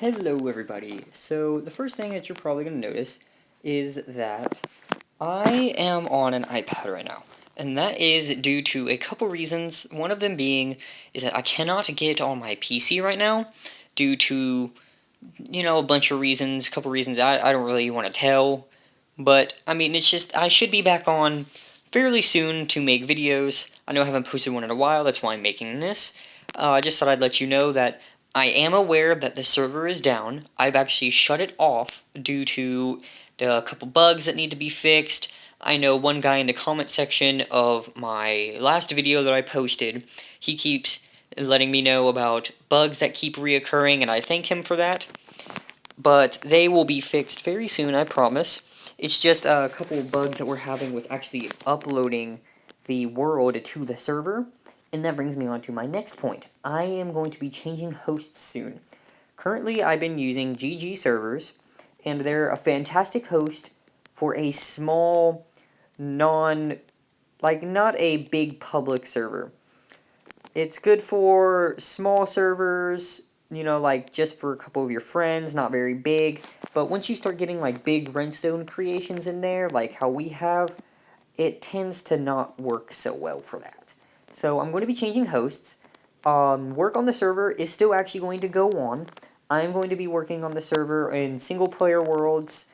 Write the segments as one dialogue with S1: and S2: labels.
S1: Hello everybody. So the first thing that you're probably going to notice is that I am on an iPad right now. And that is due to a couple reasons. One of them being is that I cannot get on my PC right now due to, a bunch of reasons, a couple reasons I don't really want to tell. But, I mean, it's just, I should be back on fairly soon to make videos. I know I haven't posted one in a while, that's why I'm making this. I just thought I'd let you know that I am aware that the server is down. I've actually shut it off due to a couple bugs that need to be fixed. I know one guy in the comment section of my last video that I posted, he keeps letting me know about bugs that keep reoccurring, and I thank him for that. But they will be fixed very soon, I promise. It's just a couple of bugs that we're having with actually uploading the world to the server. And that brings me on to my next point. I am going to be changing hosts soon. Currently, I've been using GG servers, and they're a fantastic host for a small, not a big public server. It's good for small servers, like just for a couple of your friends, not very big. But once you start getting like big redstone creations in there, like how we have, it tends to not work so well for that. So I'm going to be changing hosts. Work on the server is still actually going to go on. I'm going to be working on the server in single player worlds.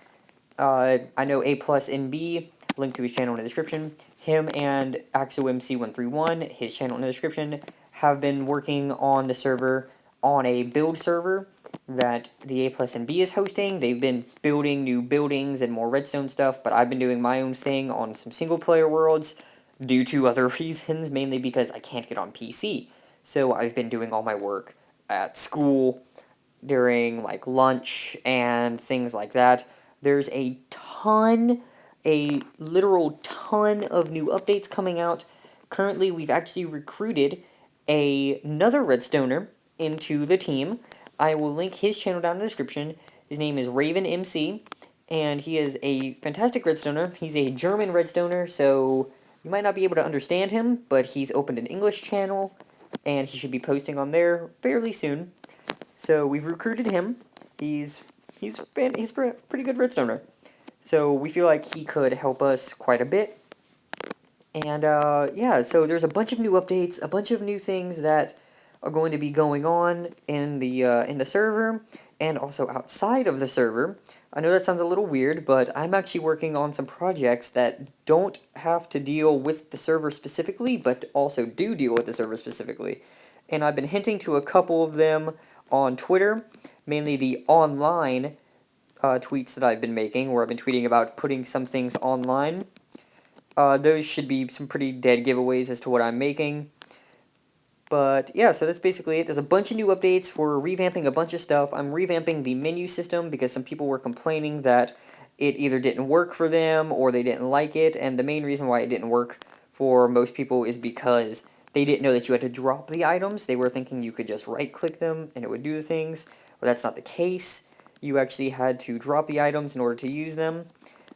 S1: I know A plus NB, link to his channel in the description. Him and AxoMC131, his channel in the description, have been working on the server on a build server that the A plus NB is hosting. They've been building new buildings and more redstone stuff, but I've been doing my own thing on some single player worlds due to other reasons, mainly because I can't get on PC. So I've been doing all my work at school during like lunch and things like that. There's a literal ton of new updates coming out. Currently, we've actually recruited another redstoner into the team. I will link his channel down in the description. His name is Raven MC, and he is a fantastic redstoner. He's a German redstoner, so you might not be able to understand him, but he's opened an English channel, and he should be posting on there fairly soon. So we've recruited him. He's a pretty good redstoner. So we feel like he could help us quite a bit. And yeah, so there's a bunch of new updates, a bunch of new things that are going to be going on in the server and also outside of the server. I know that sounds a little weird, but I'm actually working on some projects that don't have to deal with the server specifically, but also do deal with the server specifically. And I've been hinting to a couple of them on Twitter, mainly the online tweets that I've been making, where I've been tweeting about putting some things online. Those should be some pretty dead giveaways as to what I'm making. But yeah, so that's basically it. There's a bunch of new updates. We're revamping a bunch of stuff. I'm revamping the menu system because some people were complaining that it either didn't work for them or they didn't like it. And the main reason why it didn't work for most people is because they didn't know that you had to drop the items. They were thinking you could just right-click them and it would do the things. But that's not the case. You actually had to drop the items in order to use them.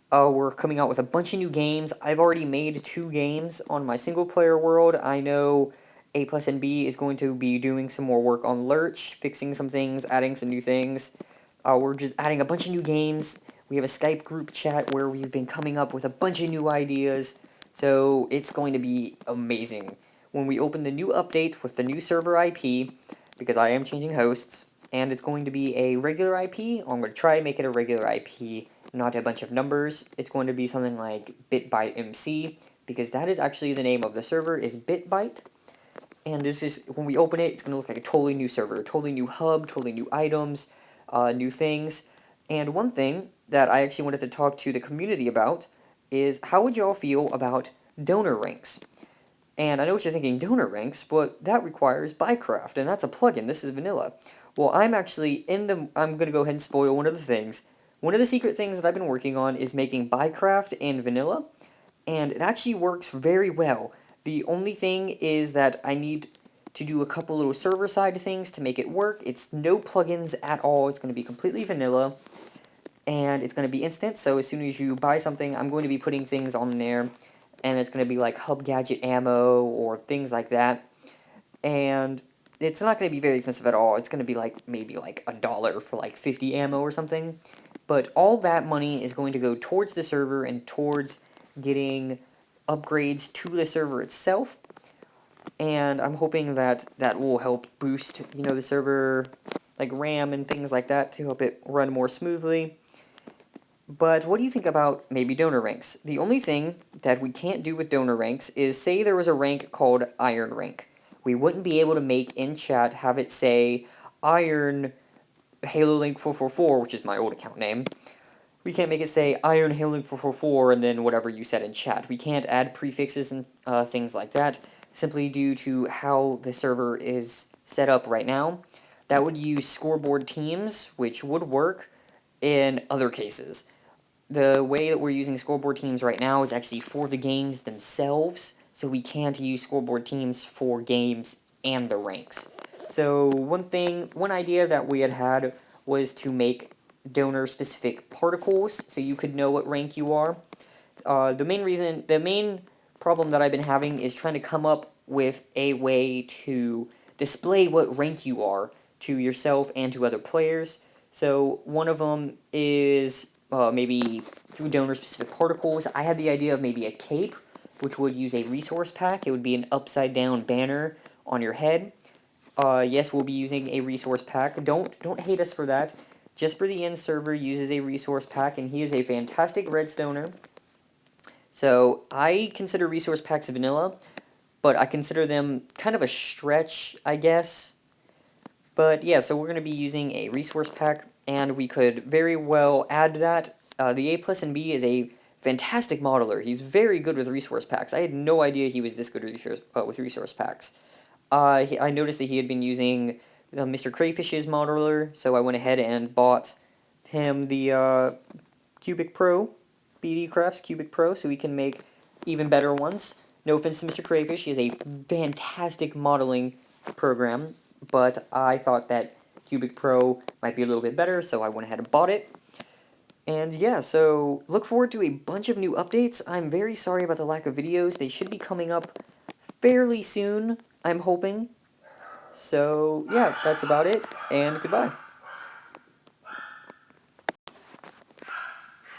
S1: We're coming out with a bunch of new games. I've already made 2 games on my single-player world. I know A plus NB is going to be doing some more work on Lurch, fixing some things, adding some new things. We're just adding a bunch of new games. We have a Skype group chat where we've been coming up with a bunch of new ideas. So it's going to be amazing. When we open the new update with the new server IP, because I am changing hosts, and it's going to be a regular IP, I'm going to try and make it a regular IP, not a bunch of numbers. It's going to be something like BitByteMC, because that is actually the name of the server, is BitByte. And this is, when we open it, it's going to look like a totally new server, a totally new hub, totally new items, new things. And one thing that I actually wanted to talk to the community about is how would y'all feel about donor ranks? And I know what you're thinking, donor ranks, but that requires Bycraft, and that's a plugin. This is vanilla. Well, I'm actually I'm going to go ahead and spoil one of the things. One of the secret things that I've been working on is making Bycraft in vanilla, and it actually works very well. The only thing is that I need to do a couple little server-side things to make it work. It's no plugins at all. It's going to be completely vanilla, and it's going to be instant, so as soon as you buy something, I'm going to be putting things on there, and it's going to be like hub gadget ammo or things like that. And it's not going to be very expensive at all. It's going to be like maybe like $1 for like 50 ammo or something. But all that money is going to go towards the server and towards getting upgrades to the server itself. And I'm hoping that that will help boost, the server, like RAM and things like that, to help it run more smoothly. But what do you think about maybe donor ranks? The only thing that we can't do with donor ranks is, say there was a rank called Iron Rank. We wouldn't be able to make in chat have it say Iron Halo Link 444, which is my old account name. We can't make it say Iron Halo Link 444 and then whatever you said in chat. We can't add prefixes and things like that, simply due to how the server is set up right now. That would use scoreboard teams, which would work in other cases. The way that we're using scoreboard teams right now is actually for the games themselves, so we can't use scoreboard teams for games and the ranks. So one idea that we had was to make donor-specific particles, so you could know what rank you are. The main problem that I've been having is trying to come up with a way to display what rank you are to yourself and to other players. So one of them is maybe through donor-specific particles. I had the idea of maybe a cape, which would use a resource pack. It would be an upside-down banner on your head. Yes, we'll be using a resource pack. Don't hate us for that. Just for the end server uses a resource pack, and he is a fantastic redstoner. So I consider resource packs vanilla, but I consider them kind of a stretch, I guess. But yeah, so we're going to be using a resource pack, and we could very well add that. The A plus and B is a fantastic modeler. He's very good with resource packs. I had no idea he was this good with resource packs. I noticed that he had been using Mr. Crayfish's modeler, so I went ahead and bought him the Cubic Pro, BD Crafts Cubic Pro, so we can make even better ones. No offense to Mr. Crayfish, he is a fantastic modeling program, but I thought that Cubic Pro might be a little bit better, so I went ahead and bought it. And yeah, so look forward to a bunch of new updates. I'm very sorry about the lack of videos. They should be coming up fairly soon, I'm hoping. So yeah, that's about it, and goodbye.